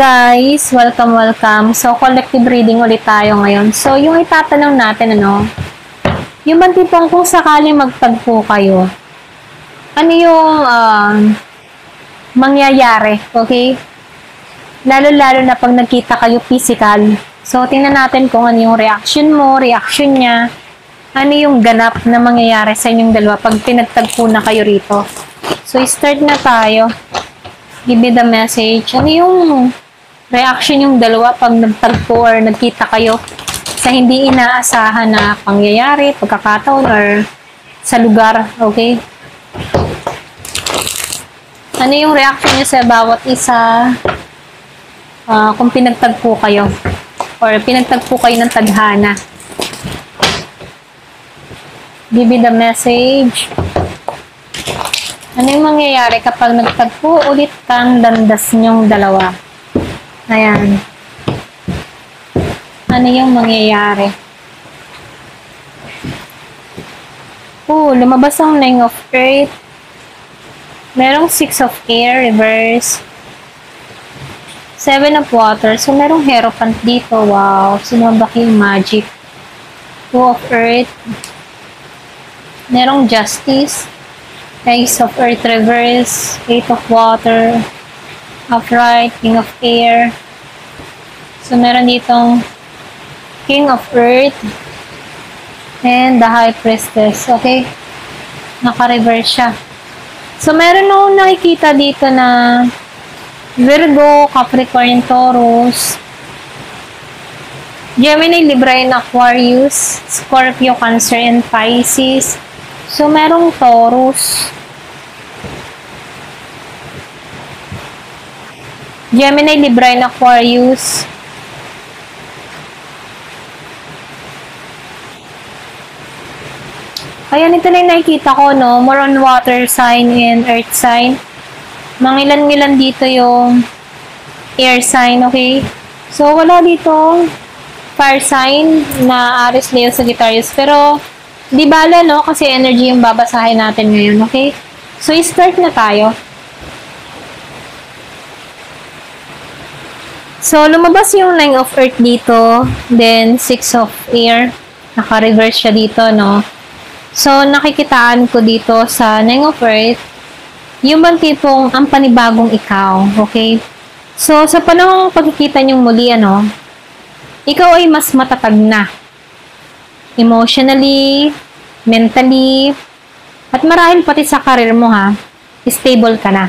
guys! Welcome. So, collective reading ulit tayo ngayon. So, yung itatanong natin, yung bang tipong kung sakaling magtagpo kayo, ano yung mangyayari, okay? Lalo-lalo na pag nagkita kayo physical. So, tingnan natin kung ano yung reaction mo, reaction niya, ano yung ganap na mangyayari sa inyong dalawa pag pinagtagpo na kayo rito. So, start na tayo. Give me the message. Ano yung reaction yung dalawa pag nagtagpo or nagkita kayo sa hindi inaasahan na pangyayari, pagkakataon, or sa lugar, okay? Ano yung reaction niya sa bawat isa kung pinagtagpo kayo or pinagtagpo kayo ng tadhana? Give me the message. Ano yung mangyayari kapag nagtagpo ulit kang landas nyong dalawa? Ayan. Ano yung mangyayari? Lumabas ang 9 of Earth. Merong 6 of Air, reverse. 7 of Water. So, merong Hierophant dito. Wow. Sumabak yung magic. 2 of Earth. Merong Justice. Ace of Earth reverse, 8 of Water, upright, King of Air. So, meron ditong King of Earth and the High Priestess. Okay? Naka-reverse siya. So, meron akong nakikita dito na Virgo, Capricorn, Taurus, Gemini, Libra, and Aquarius, Scorpio, Cancer, and Pisces. So, merong Taurus, Gemini, Libra, and Aquarius. Ayan, ito na yung nakikita ko, no? More on water sign and earth sign. Mangilan-ngilan dito yung air sign, okay? So, wala ditong fire sign na Aries, Leo, Sagittarius. Pero, di bala, no? Kasi energy yung babasahin natin ngayon, okay? So, start na tayo. So, lumabas yung 9 of Earth dito. Then, 6 of Air. Naka-reverse siya dito, no? So, nakikitaan ko dito sa 9 of Earth, yung bang tipong ang panibagong ikaw, okay? So, sa panahong pagkikita nyong muli, ikaw ay mas matatag na. Emotionally, mentally, at marahil pati sa karir mo, stable ka na.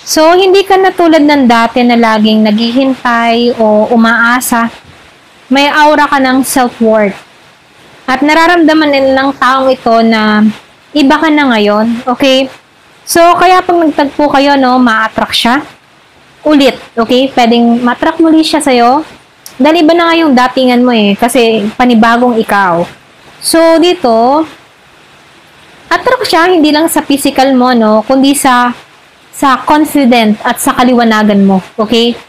So, hindi ka na tulad ng dati na laging naghihintay o umaasa. May aura ka ng self-worth. At nararamdaman din ng taong ito na iba ka na ngayon, okay? So, kaya pag nagtagpo kayo, ma-attract siya ulit, okay? Pwedeng ma-attract muli siya sa'yo. Dahil iba na nga yung datingan mo kasi panibagong ikaw. So, dito, attract siya hindi lang sa physical mo, kundi sa confident at sa kaliwanagan mo, okay?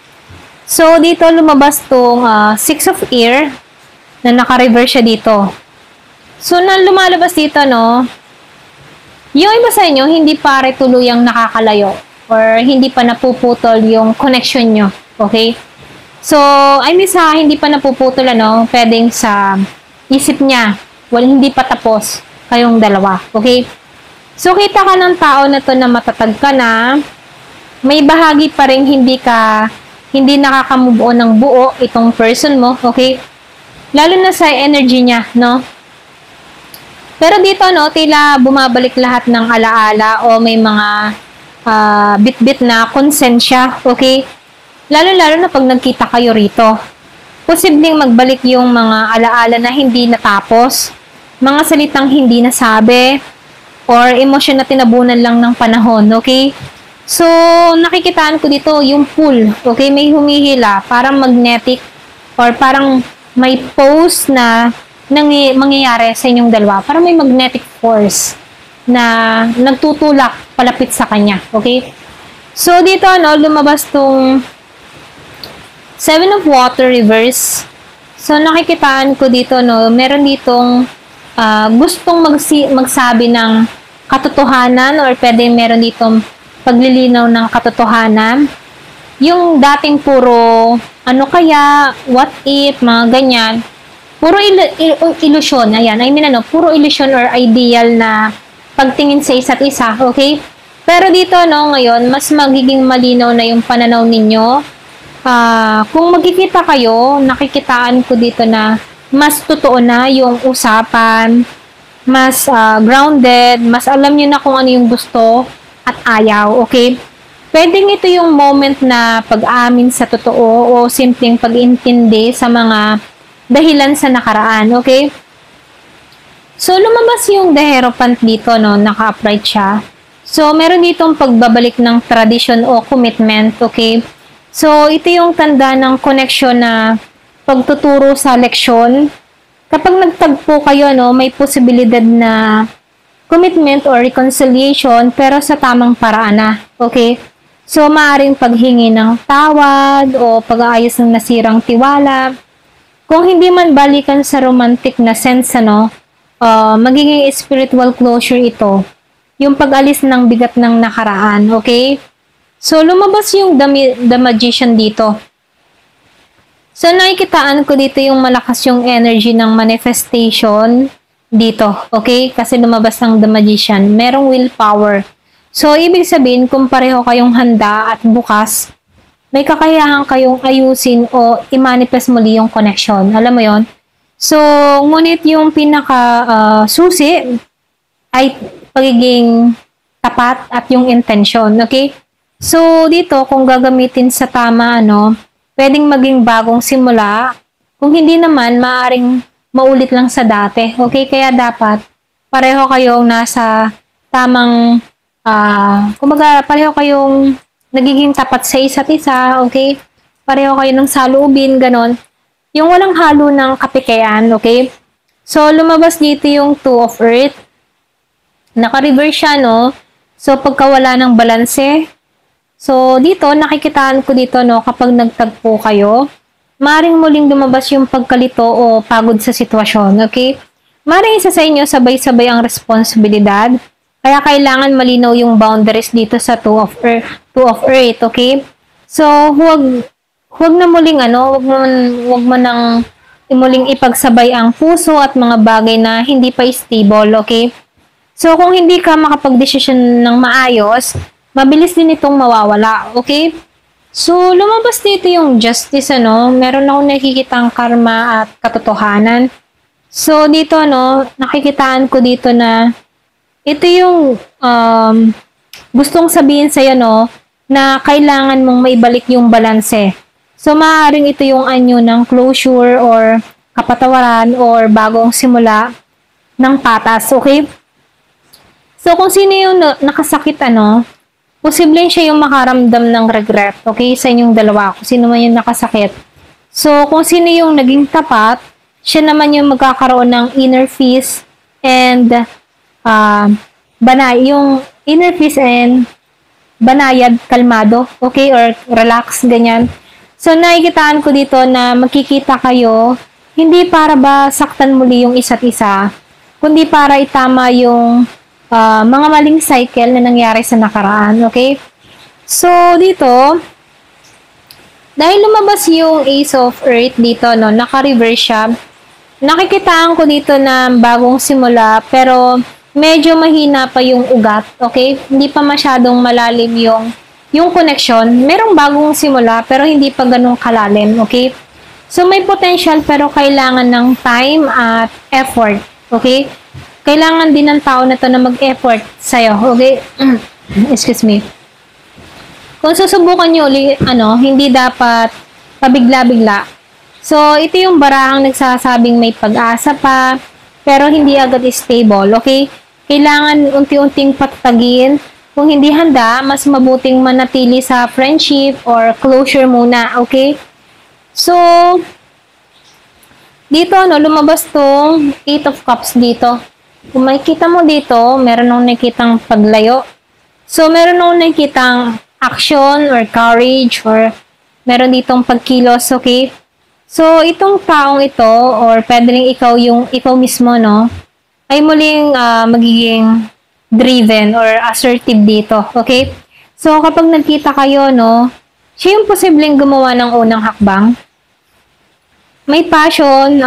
So, dito lumabas tong 6 of Air na naka-reverse siya dito. So, na lumalabas dito, yung iba sa inyo, hindi pare tuluyang nakakalayo or hindi pa napuputol yung connection nyo, okay? So, I mean hindi pa napuputol, pwedeng sa isip niya, hindi pa tapos kayong dalawa, okay? So, kita ka ng tao na to na matatag ka na, may bahagi pa rin hindi nakaka-move on ng buo itong person mo, okay? Lalo na sa energy niya, Pero dito, tila bumabalik lahat ng alaala o may mga bit-bit na konsensya, okay? Lalo-lalo na pag nagkita kayo rito. Posibleng magbalik yung mga alaala na hindi natapos, mga salitang hindi nasabi, or emosyon na tinabunan lang ng panahon, okay? So, nakikitaan ko dito yung pull, okay? May humihila, parang magnetic, or parang may pose na mangyayari sa inyong dalawa. Parang may magnetic force na nagtutulak palapit sa kanya, okay? So, dito, lumabas tong 7 of Water reverse. So, nakikitaan ko dito, meron ditong gustong magsabi ng katotohanan or pwede meron ditong paglilinaw ng katotohanan. yung dating puro, ano kaya, what if, mga ganyan, puro illusion, ayan, puro illusion or ideal na pagtingin sa isa't isa, okay? Pero dito, no, ngayon, mas magiging malinaw na yung pananaw ninyo. Kung magkikita kayo, nakikitaan ko dito na mas totoo na yung usapan, mas grounded, mas alam nyo na kung ano yung gusto at ayaw, okay? Pwedeng ito yung moment na pag-amin sa totoo o simpleng pag-intindi sa mga dahilan sa nakaraan, okay? So, lumabas yung The Hierophant dito, no? Naka-upright siya. So, meron ditong pagbabalik ng tradition o commitment, okay? So, ito yung tanda ng connection na pagtuturo sa leksyon. Kapag nagtagpo kayo, no, may posibilidad na commitment or reconciliation pero sa tamang paraan na, okay? So, maaaring paghingi ng tawad o pag-aayos ng nasirang tiwala. Kung hindi man balikan sa romantic na sense, ano, magiging spiritual closure ito. Yung pag-alis ng bigat ng nakaraan, okay? So, lumabas yung the magician dito. So, nakikitaan ko dito yung malakas yung energy ng manifestation dito, okay? Kasi lumabas ng the magician. Merong willpower. So, ibig sabihin, kung pareho kayong handa at bukas, may kakayahan kayong ayusin o i-manifest muli yung connection. Alam mo yon? So, ngunit yung susi ay pagiging tapat at yung intention. Okay? So, dito, kung gagamitin sa tama, pwedeng maging bagong simula. Kung hindi naman, maaaring maulit lang sa dati. Okay? Kaya dapat pareho kayong nasa tamang, pareho kayong nagiging tapat sa isa't isa, okay? Pareho kayo ng saloobin, ganon. Yung walang halo ng kapikayan, okay? So, lumabas dito yung Two of Earth. Naka-reverse siya, no? So, pagkawala ng balanse. So, dito, nakikitaan ko dito, no? Kapag nagtagpo kayo, maring muling lumabas yung pagkalito o pagod sa sitwasyon, okay? Maring isa sa inyo, sabay-sabay ang responsibilidad. Kaya kailangan malinaw yung boundaries dito sa Two of Earth, okay? So, huwag na muling huwag mo nang muling ipagsabay ang puso at mga bagay na hindi pa stable, okay? So, kung hindi ka makapag-desisyon ng maayos, mabilis din itong mawawala, okay? So, lumabas dito yung justice, meron akong nakikitang karma at katotohanan. So, dito, nakikitaan ko dito na ito yung gustong sabihin sa'yo, na kailangan mong maibalik yung balanse. So, maaaring ito yung anyo ng closure or kapatawaran or bagong simula ng patas, okay? So, kung sino yung nakasakit, posibleng siya yung makaramdam ng regret, okay? Sa inyong dalawa, kung sino man yung nakasakit. So, kung sino yung naging tapat, siya naman yung magkakaroon ng inner peace and yung inner peace and banayad, kalmado, okay, or relax, ganyan. So, nakikitaan ko dito na magkikita kayo, hindi para ba saktan muli yung isa't isa, kundi para itama yung mga maling cycle na nangyari sa nakaraan, okay? So, dito, dahil lumabas yung Ace of Earth dito, naka-reverse siya, nakikitaan ko dito na bagong simula, pero medyo mahina pa yung ugat, okay? Hindi pa masyadong malalim yung connection. Merong bagong simula, pero hindi pa ganun kalalim, okay? So, may potential, pero kailangan ng time at effort, okay? Kailangan din ng tao na to na mag-effort sa'yo, okay? Excuse me. Kung susubukan nyo ulit, hindi dapat pabigla-bigla. So, ito yung barahang nagsasabing may pag-asa pa, pero hindi agad stable, okay? Kailangan unti-unting patatagin. Kung hindi handa, mas mabuting manatili sa friendship or closure muna, okay? So, dito, lumabas tong 8 of Cups dito. Kung makikita mo dito, meron akong nakikitang paglayo. So, meron akong nakikitang action or courage or meron ditong pagkilos, okay? So, itong taong ito, or pwede rin ikaw mismo, ay muling magiging driven or assertive dito, okay? So, kapag nagkita kayo, Siya yung posibleng gumawa ng unang hakbang. May passion,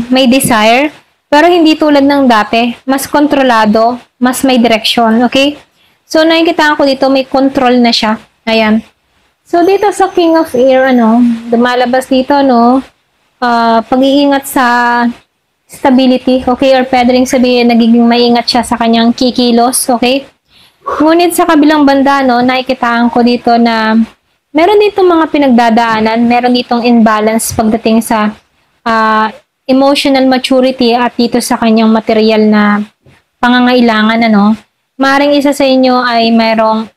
may desire, pero hindi tulad ng dati. Mas kontrolado, mas may direksyon, okay? So, nakikita ko dito, may control na siya. Ayan. So, dito sa King of Air, lumalabas dito, pag-iingat sa stability, okay? Or pwede rin sabihin, nagiging maingat siya sa kanyang kikilos, okay? Ngunit sa kabilang banda, nakikitaan ko dito na meron dito mga pinagdadaanan, meron ditong imbalance pagdating sa emotional maturity at dito sa kanyang material na pangangailangan, Maring isa sa inyo ay merong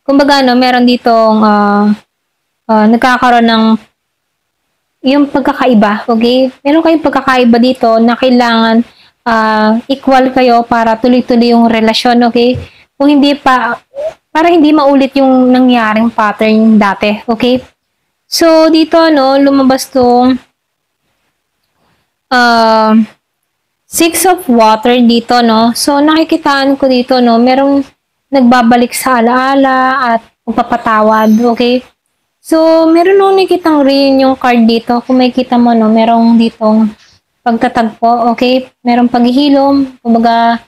kumbaga, meron ditong nagkakaroon ng yung pagkakaiba, okay? Meron kayong pagkakaiba dito na kailangan equal kayo para tuloy-tuloy yung relasyon, okay? Kung hindi pa, para hindi maulit yung nangyaring pattern dati, okay? So, dito, lumabas tong 6 of water dito, So, nakikitaan ko dito, merong nagbabalik sa alaala at pagpapatawad, okay? So, meron nakikitang rin yung card dito. Kung makikita mo, merong ditong pagtatagpo, okay? Merong paghihilom, kumbaga,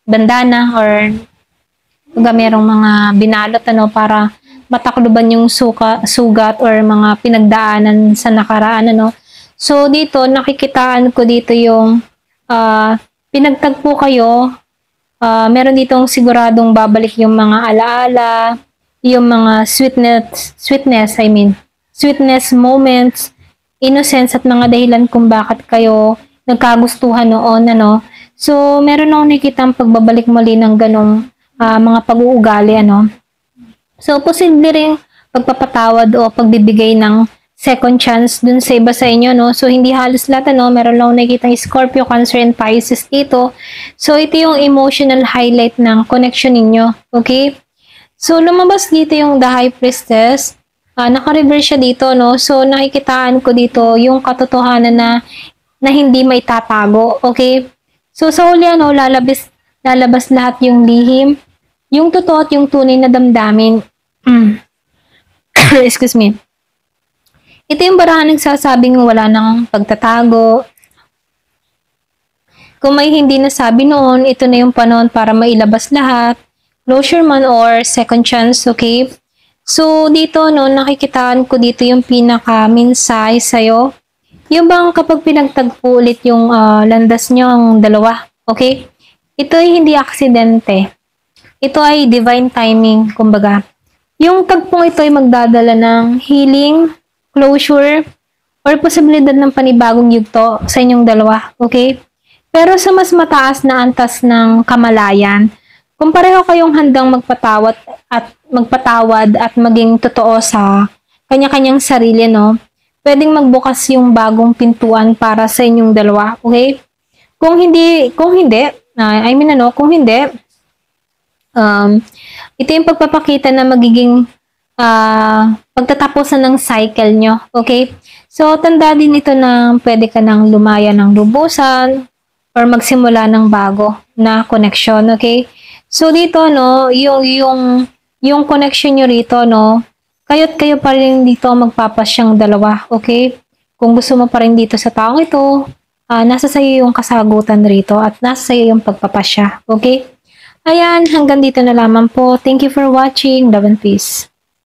bandana, or kumbaga merong mga binalot, para matakluban yung sugat or mga pinagdaanan sa nakaraan, So, dito, nakikitaan ko dito yung pinagtagpo kayo. Meron ditong siguradong babalik yung mga alaala, yung mga sweetness moments, innocence at mga dahilan kung bakit kayo nagkagustuhan noon, So, meron akong nakikitang pagbabalik muli ng ganong mga pag-uugali, So, posible rin pagpapatawad o pagbibigay ng second chance dun sa iba sa inyo, So, hindi halos lahat, meron lang nakikitang Scorpio, Cancer, and Pisces dito. So, ito yung emotional highlight ng connection ninyo, okay? So, lumabas dito yung The High Priestess. Naka-reverse siya dito, So, nakikitaan ko dito yung katotohanan na hindi may tatago, okay? So, sa huli, lalabas lahat yung lihim, yung totoo at yung tunay na damdamin. Excuse me. Ito yung barahan nagsasabing wala nang pagtatago. Kung may hindi nasabi noon, ito na yung panahon para mailabas lahat. Closure man or second chance, okay? So, dito, nakikitaan ko dito yung pinaka-minsay sa'yo. Yung bang kapag pinagtagpo ulit yung landas nyo ang dalawa, okay? Ito ay hindi aksidente. Ito ay divine timing, kumbaga. Yung tagpong ito ay magdadala ng healing, closure, or posibilidad ng panibagong yugto sa inyong dalawa, okay? Pero sa mas mataas na antas ng kamalayan, kung pareho kayong handang magpatawad at maging totoo sa kanya-kanyang sarili, pwedeng magbukas yung bagong pintuan para sa inyong dalawa, okay? Kung hindi, ito yung pagpapakita na magiging pagtatapusan ng cycle nyo, okay? So, tanda din ito na pwede ka nang lumaya ng lubusan or magsimula ng bago na connection, okay? So, dito, yung connection nyo rito, kayo't kayo pa rin dito magpapasyang dalawa, okay? Kung gusto mo pa rin dito sa taong ito, nasa sayo yung kasagutan rito at nasa sayo yung pagpapasya, okay? Ayan, hanggang dito na lamang po. Thank you for watching. Love and peace.